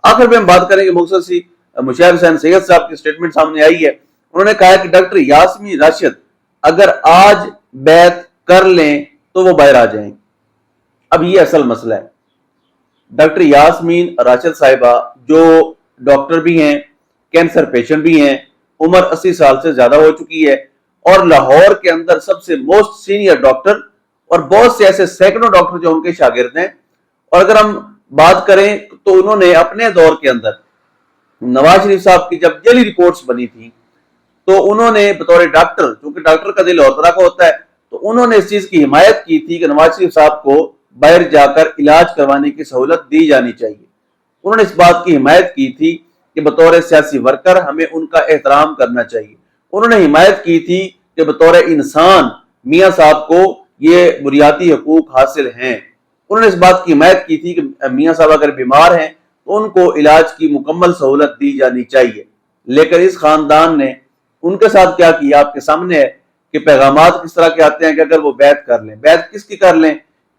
آخر میں ہم بات کریں گے مختصر سی مشاہد حسین سید صاحب کی سٹیٹمنٹ سامنے آئی ہے. انہوں نے کہا کہ ڈاکٹر یاسمین راشد اگر آج بیعت کر لیں تو وہ باہر آ جائیں. اب یہ اصل مسئلہ ہے. ڈاکٹر یاسمین راشد صاحبہ جو ڈاکٹر بھی ہیں، کینسر پیشنٹ بھی ہیں، عمر 80 سال سے زیادہ ہو چکی ہے، اور لاہور کے اندر سب سے موسٹ سینئر ڈاکٹر، اور بہت سے ایسے سینکڑوں ڈاکٹر جو ان کے شاگرد ہیں. اور اگر ہم بات کریں تو انہوں نے اپنے دور کے اندر نواز شریف صاحب کی جب جعلی رپورٹس بنی تھی تو انہوں نے بطور ڈاکٹر، چونکہ ڈاکٹر کا دل اور طرح کا ہوتا ہے، تو انہوں نے اس چیز کی حمایت کی تھی کہ نواز شریف صاحب کو باہر جا کر علاج کروانے کی سہولت دی جانی چاہیے. انہوں نے اس بات کی حمایت کی تھی کہ بطور سیاسی ورکر ہمیں ان کا احترام کرنا چاہیے. انہوں نے حمایت کی تھی کہ بطور انسان میاں صاحب کو یہ بنیادی حقوق حاصل ہیں. انہوں نے اس بات کی حمایت کی تھی کہ میاں صاحب اگر بیمار ہیں تو ان کو علاج کی مکمل سہولت دی جانی چاہیے. لیکن اس خاندان نے ان کے ساتھ کیا کیا آپ کے سامنے ہے کہ پیغامات کس طرح کے آتے ہیں کہ اگر وہ بیعت کر لیں. بیعت کس کی کر لیں؟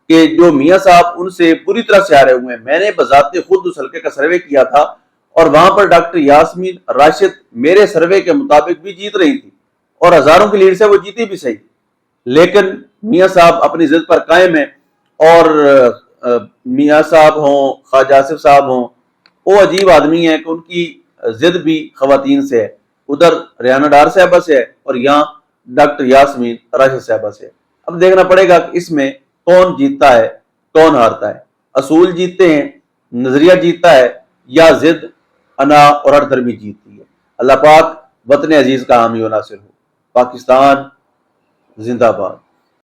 کہ جو میاں صاحب ان سے پوری طرح سے ہارے ہوئے ہیں. میں نے بذات خود اس حلقے کا سروے کیا تھا اور وہاں پر ڈاکٹر یاسمین راشد میرے سروے کے مطابق بھی جیت رہی تھی، اور ہزاروں کی لیڈ سے وہ جیتی بھی صحیح. لیکن میاں صاحب اپنی ضد پر قائم ہیں، اور میاں صاحب ہوں، خواجہ آصف صاحب ہوں، وہ عجیب آدمی ہیں کہ ان کی ضد بھی خواتین سے ہے. ادھر ریانہ ڈار صاحبہ سے ہے اور یہاں ڈاکٹر یاسمین راشد صاحبہ سے ہے. اب دیکھنا پڑے گا کہ اس میں کون جیتتا ہے کون ہارتا ہے. اصول جیتتے ہیں، نظریہ جیتتا ہے، یا ضد، انا اور ہر دھرمی جیتتی ہے. اللہ پاک وطن عزیز کا حامی و ناصر ہو. پاکستان زندہ باد.